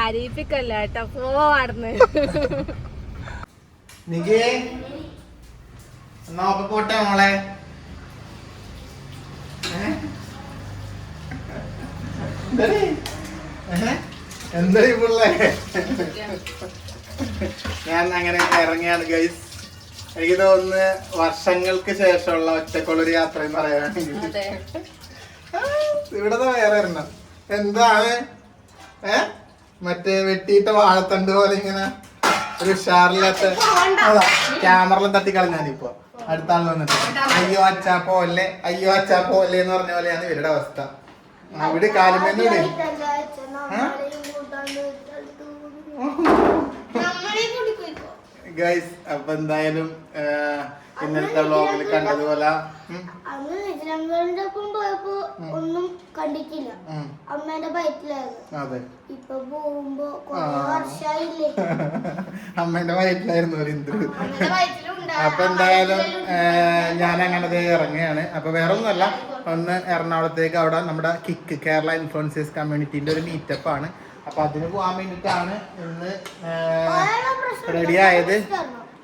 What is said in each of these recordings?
കാരിപ്പിക്കല്ല കേട്ടോ പോവാർന്ന് പോട്ടെ മോളെ. എന്താ പിള്ളേ ഞാൻ അങ്ങനെ ഇറങ്ങിയാണ് ഗൈസ്. എനിക്ക് തോന്നുന്നു വർഷങ്ങൾക്ക് ശേഷമുള്ള ഒറ്റക്കുള്ളൊരു യാത്ര എന്ന് പറയാനാണെങ്കിൽ ഇവിടെ വേറെ എണ്ണം എന്താണ് മറ്റേ വെട്ടിയിട്ട വാഴത്തണ്ട് പോലെ ഇങ്ങനെ ഒരു ഉഷാറില്ലാത്ത ക്യാമറയിലും തട്ടിക്കളഞ്ഞാനിപ്പോ അടുത്ത ആൾ വന്നിട്ട് അയ്യോ അച്ഛാ പോലെ എന്ന് പറഞ്ഞ പോലെയാണ് ഇവരുടെ അവസ്ഥ. അവിടെ കാലുമേന്ന് ഇവിടെ ഗൈസ്. അപ്പൊ എന്തായാലും ഇന്നലത്തെ വ്ലോഗിൽ കണ്ടതുപോലെ ഒന്നും കണ്ടിട്ടില്ല. അമ്മേന്റെ ബൈക്കിലായിരുന്നു. ഇപ്പൊ പോകുമ്പോ വർഷായില്ലേ അമ്മേന്റെ വയറ്റിലായിരുന്നു ഇന്ദ്രു. അപ്പൊ എന്തായാലും ഞാൻ അങ്ങനെ ഇറങ്ങുകയാണ്. അപ്പൊ വേറെ ഒന്നുമല്ല, ഒന്ന് എറണാകുളത്തേക്ക് അവിടെ നമ്മുടെ കിക്ക് കേരള ഇൻഫ്ലുവൻസേഴ്സ് കമ്മ്യൂണിറ്റിന്റെ ഒരു മീറ്റപ്പ് ആണ്. അപ്പൊ അതിന് പോകാൻ വേണ്ടിയിട്ടാണ് ഇന്ന് റെഡി ആയത്.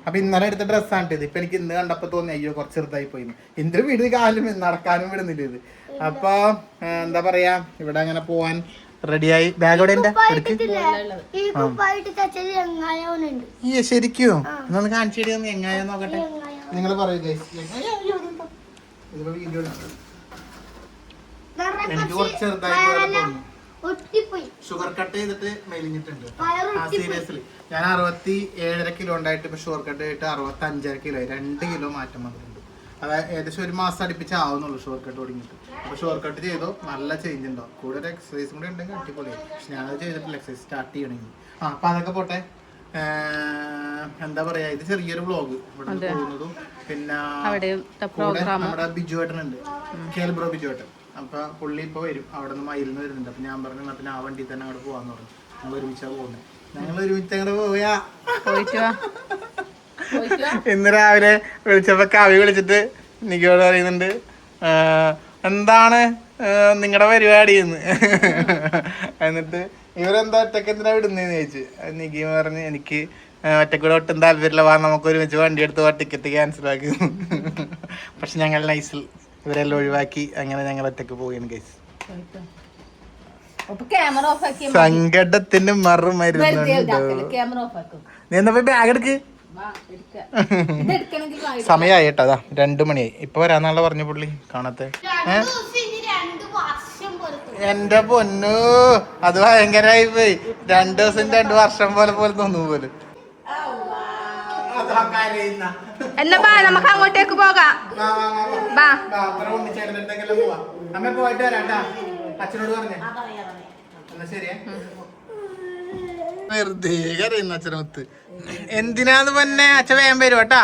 അപ്പൊ ഇന്നലെ എടുത്ത ഡ്രസ്സാണ് ഇത്. ഇപ്പൊ എനിക്ക് ഇന്ന് കണ്ടപ്പോ തോന്നി അയ്യോ കുറച്ച് ചെറുതായി പോയി. ഇന്ദ്ര വീട് കാലും നടക്കാനും വിടുന്നില്ല ഇത്. അപ്പൊ എന്താ പറയാ, ഇവിടെ അങ്ങനെ പോവാൻ റെഡിയായി. ബാഗ് എവിടെ എന്റെ ശരിക്കും എന്നൊന്ന് കാണിച്ചിട്ട് എങ്ങായോ നോക്കട്ടെ. നിങ്ങൾ പറയൂ വീഡിയോ എനിക്ക് കുറച്ച് ചെറുതായി ഷുഗർ കട്ട് ചെയ്തിട്ട് മെലിഞ്ഞിട്ടുണ്ട്. സീരിയസ്ലി ഞാൻ 67.5 കിലോ ഉണ്ടായിട്ട് ഇപ്പൊ ഷുഗർ കട്ട് ചെയ്തിട്ട് 65.5 കിലോ 2 കിലോ മാറ്റം വന്നിട്ടുണ്ട്. അതായത് ഏകദേശം ഒരു മാസം അടുപ്പിച്ച് ആവുന്നുള്ളൂ ഷുഗർ കട്ട് തുടങ്ങിയിട്ട്. അപ്പൊ ഷുഗർ കട്ട് ചെയ്തോ നല്ല ചേഞ്ച് ഉണ്ടാവും. കൂടെ ഒരു എക്സസൈസും കൂടെ ഉണ്ടെങ്കിൽ അടിപൊളിയായി. പക്ഷെ ഞാനത് ചെയ്തിട്ടില്ല, എക്സസൈസ് സ്റ്റാർട്ട് ചെയ്യണമെങ്കിൽ. അപ്പൊ അതൊക്കെ പോട്ടെ. എന്താ പറയാ, ഇത് ചെറിയൊരു വ്ളോഗ് ഇവിടെ പോകുന്നതും പിന്നെ നമ്മുടെ ബിജുവേട്ടനുണ്ട്, കേൽബ്രോ ബിജുവേട്ടൻ. അപ്പൊ പുള്ളി ഇപ്പൊ വരും, അവിടെ നിന്ന് മയിൽ നിന്ന് വരുന്നുണ്ട്. അപ്പൊ ഞാൻ പറഞ്ഞു പിന്നെ ആ വണ്ടി തന്നെ അങ്ങോട്ട് പോവാന്ന് പറഞ്ഞു. ഞങ്ങൾ ഒരുമിച്ചാ പോകുന്നത്. ഞങ്ങൾ ഒരുമിച്ച് അങ്ങോട്ട് പോയാ ഇന്ന് രാവിലെ വിളിച്ചപ്പോ കവി വിളിച്ചിട്ട് നിക്കോട് പറയുന്നുണ്ട് എന്താണ് നിങ്ങളുടെ പരിപാടി എന്ന്. എന്നിട്ട് ഇവരെന്താ ഒറ്റക്ക് എന്തിനാ വിടുന്നതെന്ന് ചോദിച്ചു. നിക്കി പറഞ്ഞ് എനിക്ക് ഒറ്റക്കൂടെ ഒട്ടും താല്പര്യമില്ല, വാ നമുക്ക് ഒരുമിച്ച് വണ്ടി എടുത്ത് ടിക്കറ്റ് ക്യാൻസൽ ആക്കി. പക്ഷെ ഞങ്ങൾ നൈസിൽ ഇവരെല്ലാം ഒഴിവാക്കി അങ്ങനെ ഞങ്ങൾ ഒറ്റക്ക് പോവുകയാണ് ഗൈസ്. സങ്കടത്തിന് മറുമരുന്നുണ്ട്. നീ എന്നാ പോയി ബാഗ് എടുക്ക്. സമയമായി കേട്ടോ, അതാ 2 മണിയായി. ഇപ്പൊ വരാന്നുള്ള പറഞ്ഞു പുള്ളി കാണാത്തെ. എന്റെ പൊന്നു അത് ഭയങ്കരമായി പോയി. 2 ദിവസം 2 വർഷം പോലെ തോന്നുന്നു പോലും. എന്നാ ബാ നമുക്ക് അങ്ങോട്ടേക്ക് പോകാം. അമ്മ പോയിട്ട് വരാട്ടാ, അച്ഛനോട് പറഞ്ഞേ. ശരിയാ, വെറുതെ കരയുന്നു അച്ഛനൊത്ത്. എന്തിനാന്ന് പറഞ്ഞേ അച്ഛൻ വേഗം വരും കേട്ടാ.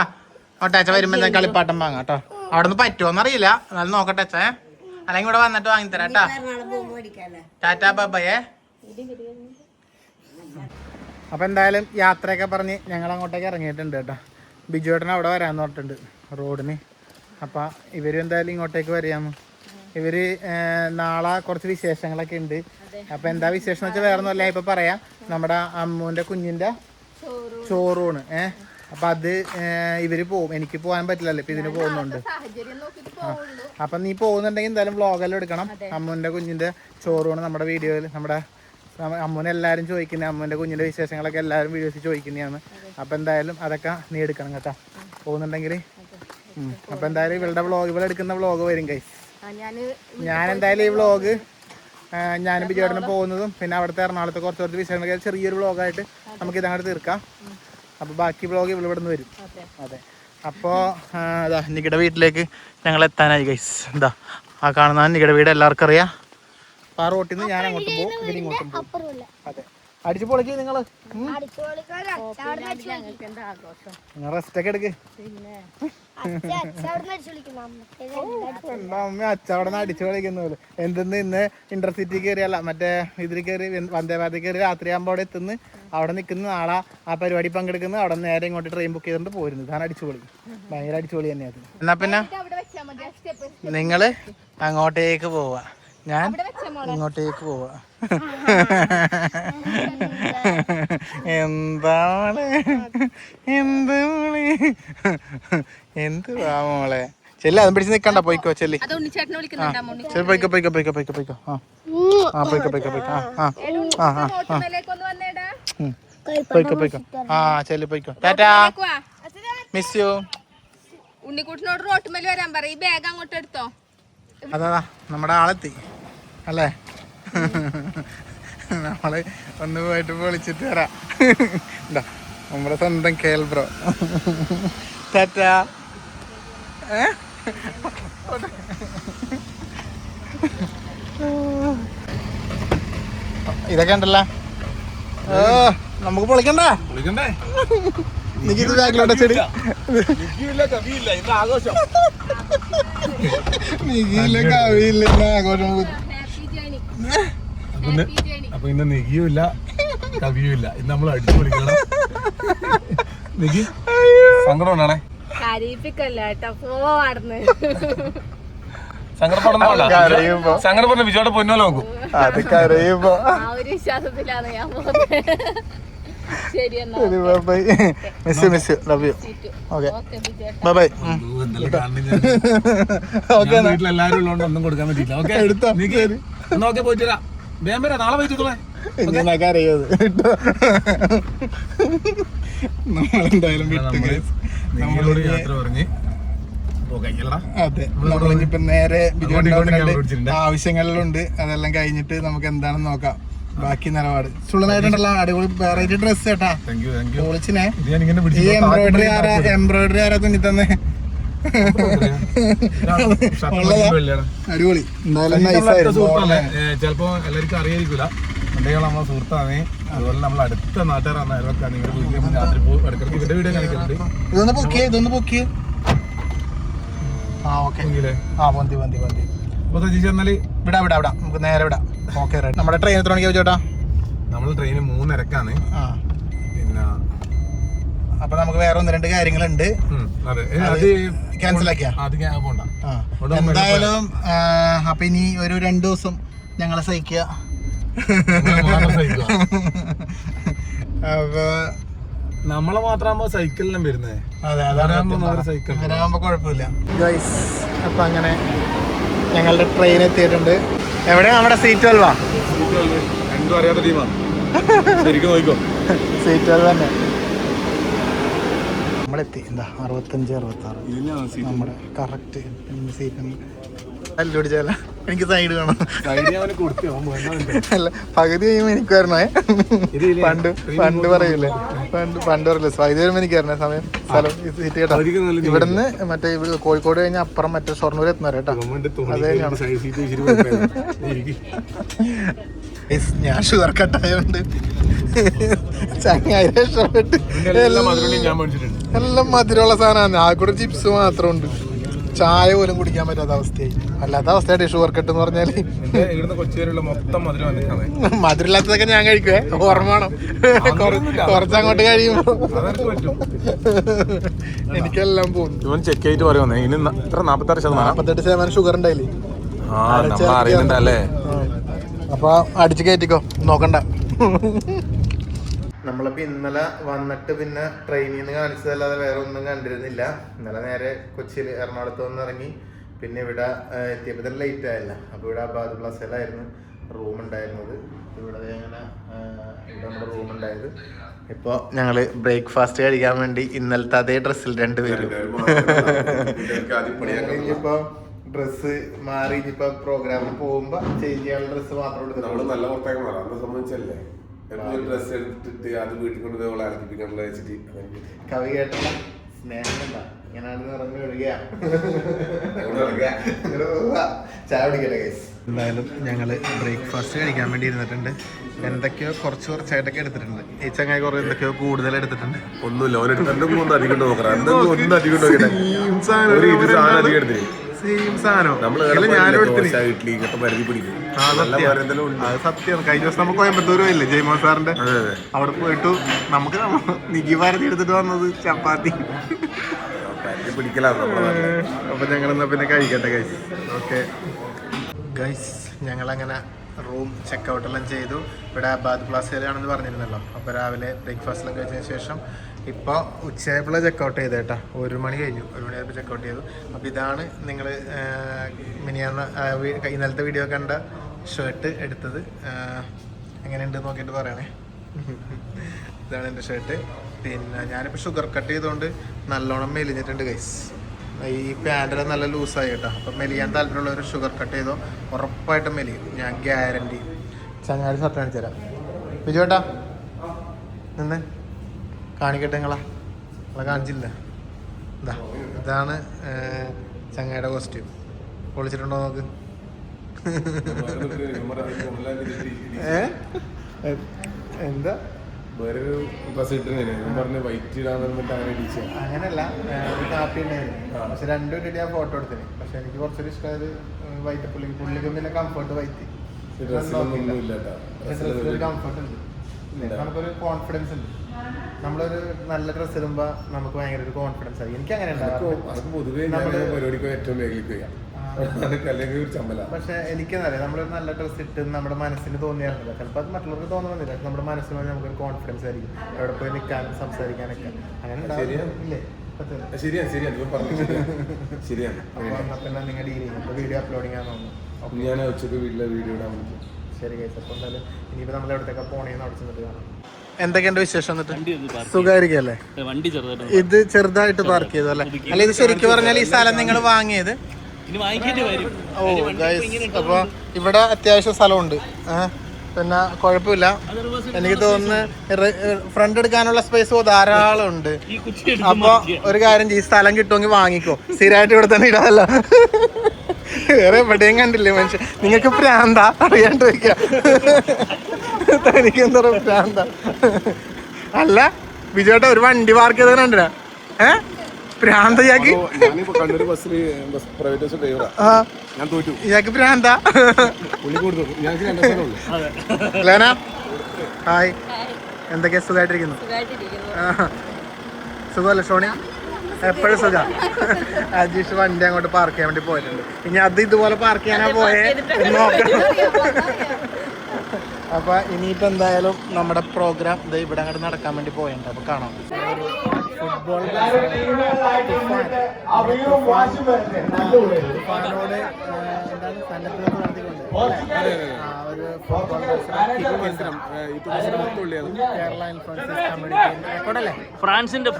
ഓട്ടെ അച്ഛൻ വരുമ്പോ എന്താ കളിപ്പാട്ടം വാങ്ങാം കേട്ടോ. അവിടെ നിന്ന് പറ്റുമോന്നറിയില്ല, എന്നാലും നോക്കട്ടെ അച്ഛൻ. അല്ലെങ്കിൽ ഇവിടെ വന്നിട്ട് വാങ്ങിത്തരാട്ടാ. Tata bye. അപ്പൊ എന്തായാലും യാത്രയൊക്കെ പറഞ്ഞ് ഞങ്ങൾ അങ്ങോട്ടേക്ക് ഇറങ്ങിയിട്ടുണ്ട് കേട്ടോ. ബിജുവേട്ടൻ അവിടെ വരാന്ന് പറഞ്ഞിട്ടുണ്ട് റോഡിന്. അപ്പൊ ഇവരും എന്തായാലും ഇങ്ങോട്ടേക്ക് വരികയാന്ന്. ഇവര് നാളെ കുറച്ച് വിശേഷങ്ങളൊക്കെ ഉണ്ട്. അപ്പൊ എന്താ വിശേഷം എന്ന് വെച്ചാൽ വേറെ ഒന്നുമല്ല, ഇപ്പൊ പറയാം. നമ്മുടെ അമ്മൂന്റെ കുഞ്ഞിന്റെ ചോറൂണ്. അപ്പൊ അത് ഇവര് പോവും, എനിക്ക് പോകാൻ പറ്റില്ലല്ലോ, ഇപ്പൊ ഇതിന് പോകുന്നുണ്ട്. അപ്പൊ നീ പോകുന്നുണ്ടെങ്കിൽ എന്തായാലും വ്ളോഗെല്ലാം എടുക്കണം. അമ്മൂന്റെ കുഞ്ഞിന്റെ ചോറൂണ് നമ്മുടെ വീഡിയോയിൽ, നമ്മുടെ അമ്മൂനെ എല്ലാവരും ചോദിക്കുന്നത്, അമ്മൂന്റെ കുഞ്ഞിന്റെ വിശേഷങ്ങളൊക്കെ എല്ലാവരും വീഡിയോസിൽ ചോദിക്കുന്നതാണ്. അപ്പൊ എന്തായാലും അതൊക്കെ നീ എടുക്കണം കേട്ടോ പോകുന്നുണ്ടെങ്കിൽ. അപ്പൊ എന്തായാലും ഇവളുടെ വ്ളോഗ്, ഇവളെടുക്കുന്ന വ്ളോഗ് വരും ഗൈസ്. ഞാൻ എന്തായാലും ഈ വ്ളോഗ് ഞാനും ബിജുവേട്ടനും പോകുന്നതും പിന്നെ അവിടുത്തെ എറണാകുളത്തെ കുറച്ച് വിശേഷങ്ങളൊക്കെ ചെറിയൊരു വ്ളോഗായിട്ട് നമുക്ക് ഇതങ്ങോട്ട് തീർക്കാം. അപ്പൊ ബാക്കി വ്ളോഗ് ഇവിടെ നിന്ന് വരും. അതെ, അപ്പോ അതാ നിങ്ങളുടെ വീട്ടിലേക്ക് ഞങ്ങൾ എത്താനായി ഗൈസ്. എന്താ ആ കാണുന്ന നിങ്ങളുടെ വീട് എല്ലാവർക്കും അറിയാം. അപ്പൊ ആ റോട്ടിൽ നിന്ന് ഞാൻ അങ്ങോട്ടും പോകും, ഇവരിങ്ങോട്ടും പോകും. അതെ, അടിച്ചു പൊളിക്ക് നിങ്ങള്. നിങ്ങൾ റെസ്റ്റ് ഒക്കെ എടുക്ക്. അമ്മ അച്ഛ അവിടെ നിന്ന് അടിച്ചു കളിക്കുന്ന പോലെ. എന്തെന്ന് ഇന്ന് ഇന്റർസിറ്റി കയറിയല്ല, മറ്റേ ഇതിൽ കയറി വന്ദേ ഭാരതിൽ കയറി രാത്രിയാകുമ്പോൾ അവിടെ എത്തുന്നു, അവിടെ നിൽക്കുന്നു, നാളെ ആ പരിപാടി പങ്കെടുക്കുന്നു, അവിടെ നേരെ ഇങ്ങോട്ട് ട്രെയിൻ ബുക്ക് ചെയ്തിട്ട് പോരുന്നു. ഇതാണ് അടിച്ചുപൊളി, ഭയങ്കര അടിച്ചുപൊളി തന്നെയാണ്. എന്നാ പിന്നെ നിങ്ങള് അങ്ങോട്ടേക്ക് പോവാ, ഞാൻ ഇങ്ങോട്ടേക്ക് പോവാ. എന്താ മോളെ എന്തുവാ മോളെ ചെല്ലി അതും പിടിച്ച് നിക്കണ്ട പോയിക്കോ ചെല്ലി പോയിക്കോ പോയിക്കോ പോയിക്കോ പോയിക്കോ പോയിക്കോ ആ പോയിക്കോ പോയിക്കോ പോയിക്കോ പോയിക്കോ പോയിക്കോ ആ ചെല്ലി പോയിക്കോ ടാറ്റാ മിസ് യു. ഉണ്ണിക്കുട്ടിനോട് റോട്ടുമേൽ വരാൻ പറ. ഈ ബാഗ് അങ്ങോട്ട് എടുത്തോ. അതാ നമ്മുടെ ആളെത്തി അല്ലേ. നമ്മള് ഒന്ന് പോയിട്ട് വിളിച്ചിട്ട് വരാം. എന്താ നമ്മുടെ സ്വന്തം കേൾ ബ്രോ. ടാറ്റാ. ഇതൊക്കെ ഉണ്ടല്ലോ. നമുക്ക് പൊളിക്കണ്ടേ? നിക്കിത് ബാക്കിലോട്ടെ ചെടി. നികിയില്ല കവിയില്ല ആഘോഷം. അപ്പൊ ഇന്ന് നികിയുമില്ല കവിയുമില്ല. ഇന്ന് നമ്മൾ അടിച്ചു പൊളിക്കണം. നികി സങ്കടം ഉണ്ടാണേ. സങ്കടപ്പെടുന്ന വിജയോടെ പൊന്നോലെ നോക്കും. അത് കരയുമ്പോ വിശ്വാസത്തിലാണ് ഞാൻ പോകുന്നത്. വീട്ടിലെല്ലാരും ഉള്ളതുകൊണ്ട് ഒന്നും കൊടുക്കാൻ പറ്റില്ല. ഓക്കെ ഓക്കെ പോയിട്ട് വരാം. വേഗം വരാം. നാളെ പോയിട്ട് ഇങ്ങനൊക്കെ അറിയത് നമ്മളെന്തായാലും നമ്മളോട് യാത്ര പറഞ്ഞ് അതെ. നമ്മളിപ്പോ നേരെ ആവശ്യങ്ങളിലുണ്ട്. അതെല്ലാം കഴിഞ്ഞിട്ട് നമുക്ക് എന്താണെന്ന് നോക്കാം. ബാക്കി നിലപാട് ചുള്ളനായിട്ടുണ്ടല്ലോ. അടിപൊളി വെറൈറ്റി ഡ്രസ് കേട്ടാ. പൊളിച്ചിനെ. ഈ എംബ്രോയിഡറി ആരാ തുന്നി തന്നെ? അടിപൊളി. ചിലപ്പോ എല്ലാവർക്കും അറിയായിരിക്കൂല. എന്തെങ്കിലും നമ്മളെ സുഹൃത്താണ്. അതുപോലെ നമ്മൾ അടുത്ത നാട്ടുകാരാണ്. അയൽവക്കാണ്. നിങ്ങളുടെ വീട്ടിൽ രാത്രി പോകും. ഇടയ്ക്കിടയ്ക്ക് ഇവരുടെ വീഡിയോ കാണിക്കുന്നുണ്ട്. ഇതൊന്ന് പൊക്കിയേ. ആ ഓക്കെ. പൊന്തി പൊന്തി പൊന്തി. വിടാ നമുക്ക് നേരെ വിടാം. Okay right. നമ്മുടെ ട്രെയിൻ എത്ര മണിക്കാ ചേട്ടാ? നമ്മൾ ട്രെയിന് 3:30 പിന്നെ അപ്പൊ നമുക്ക് വേറെ 1-2 കാര്യങ്ങളുണ്ട്. ക്യാൻസൽ ആക്കിയാ പോണ്ട. എന്തായാലും അപ്പൊ ഇനി ഒരു 2 ദിവസം ഞങ്ങളെ സഹിക്കുക. അപ്പൊ നമ്മളെ മാത്രമാകുമ്പോ സൈക്കിളിലും വരുന്നേ. അതെ അതാകുമ്പോ കുഴപ്പമില്ല. അപ്പൊ അങ്ങനെ ഞങ്ങളുടെ ട്രെയിൻ എത്തിയിട്ടുണ്ട്. എവിടെയാ നമ്മുടെ സീറ്റ് 12? രണ്ടും അറിയാത്ത ടീമാ. ശരിക്കും നോക്കിക്കോ. സീറ്റ് 12 തന്നെ. നമ്മളെത്തി. എന്താ 65-66 നമ്മുടെ കറക്റ്റ് സീറ്റ്. അല്ലോടിച്ചല്ല എനിക്ക് സൈഡ് വേണം. അല്ല പകുതി കഴിയുമ്പോ എനിക്ക് വരണേ. പണ്ട് പറയൂലേ പണ്ട് പറയില്ലേ ഇത് വരുമ്പോ എനിക്ക് വരണേ സമയം സ്ഥലം സീറ്റ് കേട്ടോ. ഇവിടുന്ന് മറ്റേ കോഴിക്കോട് കഴിഞ്ഞ അപ്പുറം മറ്റേ ഷൊർണൂർ എത്തുന്നവരെ കേട്ടോ. അത് തന്നെയാണ്. ഞാൻ ഷുഗർ കട്ടായോണ്ട് ചങ്ങായി രക്ഷപ്പെട്ട്. എല്ലാം മധുരമുള്ള സാധനമാണ്. ആ കൂടെ ചിപ്സ് മാത്രം ഉണ്ട്. ചായ പോലും കുടിക്കാൻ പറ്റാത്ത അവസ്ഥയായി. അല്ലാത്ത അവസ്ഥയായിട്ട് ഷുഗർ കട്ട് എന്ന് പറഞ്ഞാല്. മധുരമില്ലാത്തതൊക്കെ ഞാൻ കഴിക്കുവേ. ഓർമ്മ വേണം. കുറച്ചങ്ങോട്ട് കഴിയുമ്പോ എനിക്കെല്ലാം പോകും. 48% ഷുഗർ ഉണ്ടായില്ലേ. അപ്പൊ അടിച്ചു കയറ്റിക്കോ നോക്കണ്ട. നമ്മളിപ്പോ ഇന്നലെ വന്നിട്ട് പിന്നെ ട്രെയിനിൽ നിന്ന് കാണിച്ചതല്ലാതെ വേറെ ഒന്നും കണ്ടിരുന്നില്ല. ഇന്നലെ നേരെ കൊച്ചിയിൽ എറണാകുളത്ത് വന്ന് ഇറങ്ങി. പിന്നെ ഇവിടെ എത്തിയപ്പോൾ തന്നെ ലേറ്റ് ആയില്ല. അപ്പോൾ ഇവിടെ അബാദ് പ്ലസിലായിരുന്നു റൂം ഉണ്ടായിരുന്നത്. ഇവിടെ അങ്ങനെ ഇവിടെ നമ്മുടെ റൂം ഉണ്ടായത്. ഇപ്പോൾ ഞങ്ങൾ ബ്രേക്ക്ഫാസ്റ്റ് കഴിക്കാൻ വേണ്ടി ഇന്നലത്തെ അതേ ഡ്രസ്സിൽ 2 പേരും ഇനിയിപ്പോൾ ഡ്രസ്സ് മാറി ഇനിയിപ്പോൾ പ്രോഗ്രാമിൽ പോകുമ്പോൾ ചേഞ്ച് ചെയ്യാനുള്ള ഡ്രസ്സ് മാത്രം എടുത്ത് നല്ല സംബന്ധിച്ചല്ലേ ഡ്രസ് എടുത്തിട്ട് അത് വീട്ടിൽ കൊണ്ട് അലക്കിപ്പിക്കാനുള്ള വെച്ചിട്ട് കവി കേട്ടല്ല സ്നേഹം എന്താ ഇങ്ങനെയാണ് നിറഞ്ഞു ഒഴുകിയാ. ചായ കുടിക്കട്ടെ ഗൈസ്. എന്തായാലും ഞങ്ങള് ബ്രേക്ക്ഫാസ്റ്റ് കഴിക്കാൻ വേണ്ടി ഇരുന്നിട്ടുണ്ട്. എന്തൊക്കെയോ കുറച്ചായിട്ടൊക്കെ എടുത്തിട്ടുണ്ട്. ഈ ചങ്ങായി കുറെ എന്തൊക്കെയോ കൂടുതൽ എടുത്തിട്ടുണ്ട്. ഒന്നുമില്ല സത്യം. കഴിഞ്ഞ ദിവസം നമുക്ക് കോയമ്പത്തൂർ പോയില്ലേ ജയ്മോൻ സാറിന്റെ അവിടെ പോയിട്ട് നമുക്ക് നികി ഭാരതി എടുത്തിട്ട് വന്നത് ചപ്പാത്തി. അപ്പൊ ഞങ്ങൾ എന്നാ പിന്നെ കഴിക്കട്ടെ ഗൈസ്. ഓക്കെ ഗൈസ് ഞങ്ങളങ്ങനെ റൂം ചെക്കൗട്ടെല്ലാം ചെയ്തു. ഇവിടെ അബാദ് പ്ലാസയിലാണെന്ന് പറഞ്ഞിരുന്നല്ലോ. അപ്പോൾ രാവിലെ ബ്രേക്ക്ഫാസ്റ്റെല്ലാം കഴിച്ചതിന് ശേഷം ഇപ്പോൾ ഉച്ചയായപ്പോൾ ചെക്കൗട്ട് ചെയ്ത് കേട്ടോ. 1 മണി കഴിഞ്ഞു. 1 മണിയായപ്പോൾ ചെക്കൗട്ട് ചെയ്തു. അപ്പോൾ ഇതാണ് നിങ്ങൾ മിനിയാന്ന് ഇന്നലത്തെ വീഡിയോ കണ്ട ഷർട്ട് എടുത്തത്. എങ്ങനെയുണ്ട് നോക്കിയിട്ട് പറയണേ. ഇതാണ് എൻ്റെ ഷർട്ട്. പിന്നെ ഞാനിപ്പോൾ ഷുഗർ കട്ട് ചെയ്തുകൊണ്ട് നല്ലോണം മെലിഞ്ഞിട്ടുണ്ട് ഗൈസ്. ഈ പാൻറ്റെല്ലാം നല്ല ലൂസായി കേട്ടോ. അപ്പം മെലിയാൻ താല്പര്യമുള്ളവർ ഷുഗർ കട്ട് ചെയ്തോ, ഉറപ്പായിട്ടും മെലിയും, ഞാൻ ഗ്യാരണ്ടി. ചങ്ങാതി ഷർട്ട് കാണിച്ചു തരാം. ബിജു ചേട്ടാ നിന്ന് കാണിക്കട്ടെ നിങ്ങളെ കാണിച്ചില്ല. ഇതാണ് ചങ്ങായിയുടെ കോസ്റ്റ്യൂം. പൊളിച്ചിട്ടുണ്ടോ നോക്ക്. എന്താ അങ്ങനല്ല, കാപ്പി ഉണ്ടായിരുന്നു. പക്ഷെ രണ്ടും ഇട്ടിട്ട് ഞാൻ ഫോട്ടോ എടുത്തിന്. പക്ഷെ എനിക്ക് കുറച്ചൊരു ഇഷ്ടമായത് വൈറ്റ്. പുള്ളിക്കൊന്നും കംഫർട്ട് വൈറ്റ്. കംഫർട്ട് ഉണ്ട്, നമുക്കൊരു കോൺഫിഡൻസ് ഉണ്ട്. നമ്മളൊരു നല്ല ഡ്രസ്സ് ഇടുമ്പോ നമുക്ക് ഭയങ്കര ഒരു കോൺഫിഡൻസ് ആയി. എനിക്ക് അങ്ങനെ പക്ഷെ എനിക്കെന്നറിയാം, നമ്മളൊരു നല്ല ഡ്രസ്സ് ഇട്ട് നമ്മുടെ മനസ്സിന് തോന്നിയാറില്ല. ചിലപ്പോൾ അത് മറ്റുള്ളവർക്ക് തോന്നുന്നില്ല. പക്ഷെ നമ്മുടെ മനസ്സിന് നമുക്കൊരു കോൺഫിഡൻസ് ആയിരിക്കും എവിടെ പോയി നിൽക്കാനും സംസാരിക്കാനൊക്കെ. അങ്ങനെ ഇല്ലേ? പിന്നെ നിങ്ങൾ ഡീൽ ചെയ്യും. വീഡിയോ അപ്ലോഡിങ് ആണെന്ന് ഞാൻ ഉച്ചക്ക് വീട്ടിലെ വീഡിയോ ഇടാൻ പറ്റും. ശരി ഗൈസ്. അപ്പോൾ എന്തായാലും ഇനിയിപ്പോൾ നമ്മൾ എവിടത്തേക്ക് പോണേന്ന് അവിടെ ചെന്നിട്ട് കാണാം. എന്തൊക്കെയുണ്ട് വിശേഷം? എന്നിട്ട് സുഖമായിരിക്കല്ലേ? ഇത് ചെറുതായിട്ട് പാർക്ക് ചെയ്തു അല്ലേ? അല്ല, ഇത് ശരിക്കും പറഞ്ഞാൽ ഈ സ്ഥലം നിങ്ങൾ വാങ്ങിയത്? ഓ ഗൈസ്, അപ്പോൾ ഇവിടെ അത്യാവശ്യം സ്ഥലമുണ്ട്. പിന്നെ കുഴപ്പമില്ല. എനിക്ക് തോന്നുന്നു ഫ്രണ്ട് എടുക്കാനുള്ള സ്പേസ് ധാരാളം ഉണ്ട്. അപ്പോൾ ഒരു കാര്യം ചെയ്യും, സ്ഥലം കിട്ടുമെങ്കിൽ വാങ്ങിക്കോ. സ്ഥിരമായിട്ട് ഇവിടെ തന്നെ ഇടാതല്ല. വേറെ എവിടെയും കണ്ടില്ലേ മനുഷ്യൻ? നിങ്ങൾക്ക് പ്രാന്താ അറിയാണ്ട് വയ്ക്ക. തനിക്ക് എന്താ പ്രാന്ത? അല്ല ബിജുവേട്ടാ, ഒരു വണ്ടി പാർക്ക് ചെയ്ത കണ്ടില്ല? പ്രാന്ത ഇയാൾക്ക്? ഇയാൾക്ക് പ്രാന്ത? ഹായ്, എന്തൊക്കെയാ? സുഖമായിട്ടിരിക്കുന്നു? സുഖമല്ലേ ഷോണി? എപ്പോഴും സുഖം. അജീഷ് വണ്ടി അങ്ങോട്ട് പാർക്ക് ചെയ്യാൻ വേണ്ടി പോയിട്ടുണ്ട്. ഇനി അത് ഇതുപോലെ പാർക്ക് ചെയ്യാനാ പോയേ നോക്കണം. അപ്പൊ ഇനിയിപ്പോ എന്തായാലും നമ്മുടെ പ്രോഗ്രാം ഇത് ഇവിടെ അങ്ങോട്ട് നടക്കാൻ വേണ്ടി പോയിട്ടുണ്ട്. അപ്പൊ കാണാം. ഫുട്ബോൾ ഫ്രാൻസിന്റെ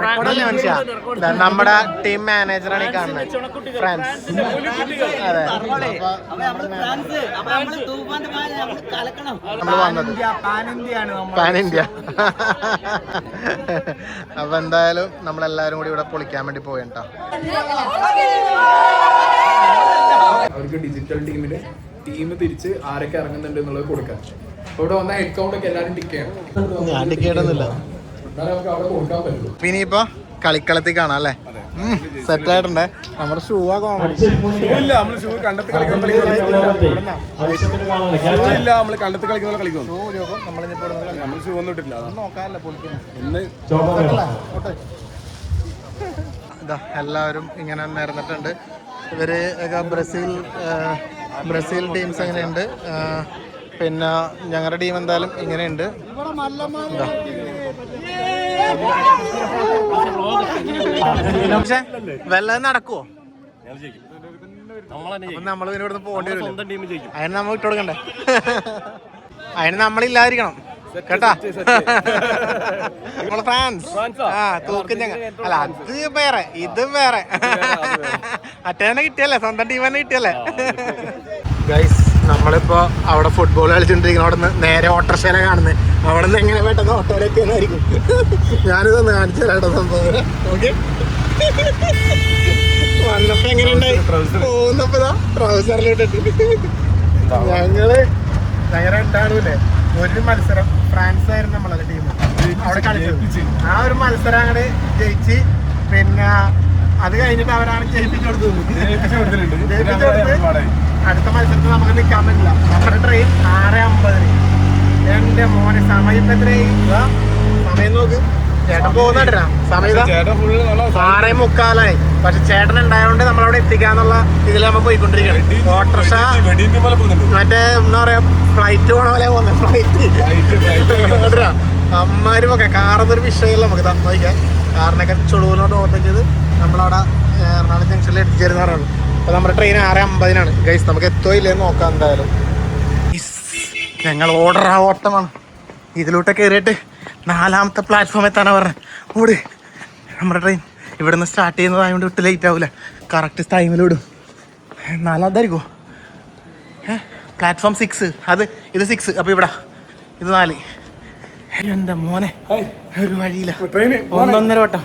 നമ്മുടെ ടീം മാനേജറാണ് ഈ കാണുന്നത്. ഫ്രാൻസ്. അതെ, നമ്മൾ വന്നത് പാൻ ഇന്ത്യ. അപ്പൊ എന്തായാലും നമ്മളെല്ലാരും കൂടി ഇവിടെ പൊളിക്കാൻ വേണ്ടി പോയിട്ടോ. അവർക്ക് ഡിജിറ്റൽ ടീമിന്റെ ടീം തിരിച്ച് ആരൊക്കെ ഇറങ്ങുന്നുണ്ട് എന്നുള്ളത് കൊടുക്കാം. ഇവിടെ വന്ന ഹെഡ് കൗണ്ട് ഒക്കെ എല്ലാവരും ടിക്ക് ചെയ്യണം. ഞാൻ ടിക്ക് ചെയ്യണമെന്നില്ല. എന്നാലും നമുക്ക് അവിടെ കൊടുക്കാൻ പറ്റും. പിന്നെ ഇപ്പൊ കളിക്കളത്തിൽ കാണാം അല്ലേ? സെറ്റ് ആയിട്ടുണ്ട്. നമ്മുടെ ഷൂ ആ കോമഡി. കണ്ടത്ത് കളിക്കുന്ന ഷൂ ഒന്നും ഇട്ടില്ല. നോക്കാല്ലേ പൊളിക്കുന്നു. ഇതാ എല്ലാവരും ഇങ്ങനെ നിരന്നിട്ടുണ്ട്. ഇവര് ബ്രസീൽ ടീംസ് എങ്ങനെയുണ്ട്? പിന്നെ ഞങ്ങളുടെ ടീം എന്തായാലും ഇങ്ങനെയുണ്ട്. പക്ഷെ വല്ലതും നടക്കുവോ? നമ്മൾ പിന്നെ ഇവിടുന്ന് പോകേണ്ടി വരും. അതിന് നമ്മൾ ഇട്ട് കൊടുക്കണ്ടേ? അതിന് നമ്മളില്ലാതിരിക്കണം കേട്ടാ. നമ്മള് ഫ്രാൻസ്. തൂക്കും ഞങ്ങൾ. അല്ല, അത് വേറെ, ഇത് വേറെ. അറ്റേനെ കിട്ടിയല്ലേ, സ്വന്തം ടീം തന്നെ കിട്ടിയല്ലേ. ഗൈസ്, നമ്മളിപ്പോ അവിടെ ഫുട്ബോൾ കളിച്ചോണ്ടിരിക്കുന്ന അവിടെ നിന്ന് നേരെ ഓട്ടോറിക്ഷയിലെ കാണുന്നത്. അവിടെ നിന്ന് എങ്ങനെ പെട്ടെന്ന് ഓട്ടോയിലേക്ക് ആയിരിക്കും. ഞാനിതൊന്ന് കാണിച്ചു തരാട്ടോ സംഭവം. ഓക്കെ, വന്നപ്പോ എങ്ങനെയുണ്ടായി? പോകുന്നപ്പോ ട്രൗസറിലിട്ടിട്ട് ഞങ്ങള് ഉണ്ടാവൂലേ ഒരു മത്സരം. ഫ്രാൻസ് ആയിരുന്നു നമ്മളെ ടീം അവിടെ കളിച്ചത്. ആ ഒരു മത്സരം അങ്ങോട്ട് ജയിച്ച് പിന്നെ അത് കഴിഞ്ഞിട്ട് അവരാണ് ജയിപ്പിച്ചു കൊടുത്തത്. അടുത്ത മത്സരത്തിൽ നമുക്ക് നിൽക്കാൻ പറ്റില്ല. നമ്മുടെ ട്രെയിൻ 6:50. എന്റെ മോനെ സമയം എത്രയായി? സമയം നോക്ക് ചേട്ടൻ പോകുന്നുണ്ടാ. സമയം 6:45. പക്ഷെ ചേട്ടൻ ഉണ്ടായതുകൊണ്ട് നമ്മളവിടെ എത്തിക്കാന്നുള്ള ഇതിൽ നമ്മൾ പോയിക്കൊണ്ടിരിക്കുകയാണ്. ഓട്ടോറിക്ഷ മറ്റേ എന്താ പറയാ ഫ്ലൈറ്റ് പോണ പോലെ പോകുന്നത്. ഫ്ലൈറ്റ് അമ്മാരും ഒക്കെ കാറൊന്നൊരു വിഷയമല്ല നമുക്ക് തന്നോയിക്കാൻ. കാറിനൊക്കെ ചുളുവിനോട് ഓർഡർ ചെയ്ത് നമ്മളവിടെ എറണാകുളം ജംഗ്ഷനിൽ എത്തിച്ചേരുന്ന പറയുള്ളൂ. അപ്പോൾ നമ്മുടെ ട്രെയിൻ 6:50 ഗൈസ്. നമുക്ക് എത്തോ ഇല്ലേന്ന് നോക്കാം എന്തായാലും. ഞങ്ങൾ ഓർഡർ ആ ഓട്ടമാണ്. ഇതിലൂടെ കയറിയിട്ട് 4ാമത്തെ പ്ലാറ്റ്ഫോം എത്താനാണ് പറഞ്ഞത്. ഓട്. നമ്മുടെ ട്രെയിൻ ഇവിടെ നിന്ന് സ്റ്റാർട്ട് ചെയ്യുന്നതായതുകൊണ്ട് വിട്ട് ലേറ്റ് ആവില്ല. കറക്റ്റ് ടൈമിൽ വിടും. 4ാമതായിരിക്കുമോ? പ്ലാറ്റ്ഫോം 6. ഇത് 6. അപ്പോൾ ഇവിടെ ഇത് 4. എൻ്റെ മോനെ ഒരു വഴിയില്ല. 1.5 വട്ടം.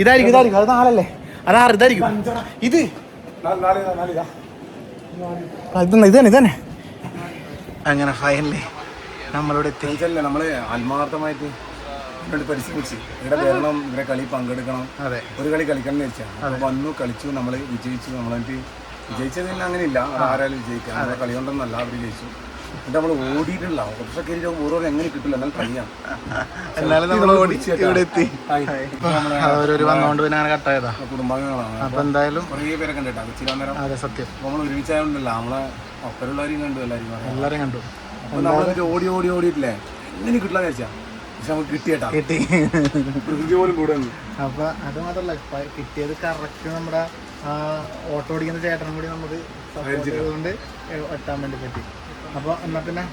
ഇതായിരിക്കും. അത് 4 അത് 6. ഇതായിരിക്കും ഇത്. ഇത് തന്നെ. അങ്ങനെ ഫൈനലി നമ്മളിവിടെ എത്തി. നമ്മള് ആത്മാർത്ഥമായിട്ട് പരിശ്രമിച്ച് ഇവിടെ വരണം, ഇവിടെ കളി പങ്കെടുക്കണം. അതെ, ഒരു കളി കളിക്കണം എന്ന് വെച്ചാൽ വന്നു, കളിച്ചു, നമ്മള് വിജയിച്ചു. നമ്മളെനിക്ക് വിജയിച്ചത് തന്നെ അങ്ങനെയില്ല, ആരായാലും വിജയിക്കാം. നമ്മുടെ കളി കൊണ്ടൊന്നല്ല അവർ വിജയിച്ചു. എന്നിട്ട് നമ്മൾ ഓടിയിട്ടില്ല. കുറച്ച് കയറി ഓരോ എങ്ങനെ കിട്ടില്ല, എന്നാൽ കളിയാം. എന്നാലും നമ്മൾ ഇവിടെ എത്തി. അവരൊരു വന്നോണ്ട് പിന്നെ അങ്ങനെ കട്ടായതാ. കുടുംബാംഗങ്ങളാണ്. അപ്പൊ എന്തായാലും കുറേ പേരെ കണ്ടിട്ടാ ചില. അതെ, സത്യം. നമ്മൾ ഒരുമിച്ചായോണ്ടല്ല, നമ്മളെ ഒപ്പരുള്ളവരെയും കണ്ടു, എല്ലാവരും കണ്ടു. അപ്പൊ നമ്മളെ ഓടിയിട്ടില്ലേ, എങ്ങനെ കിട്ടില്ല വെച്ചാ നമുക്ക് കിട്ടിയേട്ടാ, കിട്ടി പോലും കൂടെ. അപ്പൊ അത് മാത്രല്ല, കിട്ടിയത് കറക്റ്റ് നമ്മുടെ ഓട്ടോ ഓടിക്കുന്ന ചേട്ടനും കൂടി നമുക്ക് സപ്പോർട്ട് ചെയ്തുകൊണ്ട് എത്താൻ വേണ്ടി പറ്റി. അപ്പോൾ എന്നാൽ പിന്നെ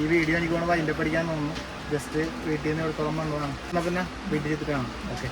ഈ വീഡിയോ എനിക്ക് വേണം വൈൻഡപ്പ് അടിക്കാൻ തോന്നുന്നു. ജസ്റ്റ് വീട്ടിൽ നിന്ന് എടുത്തോളം വന്നതാണ്. എന്നാൽ പിന്നെ വീട്ടിൽ ചെയ്തിട്ട് കാണാം. ഓക്കെ.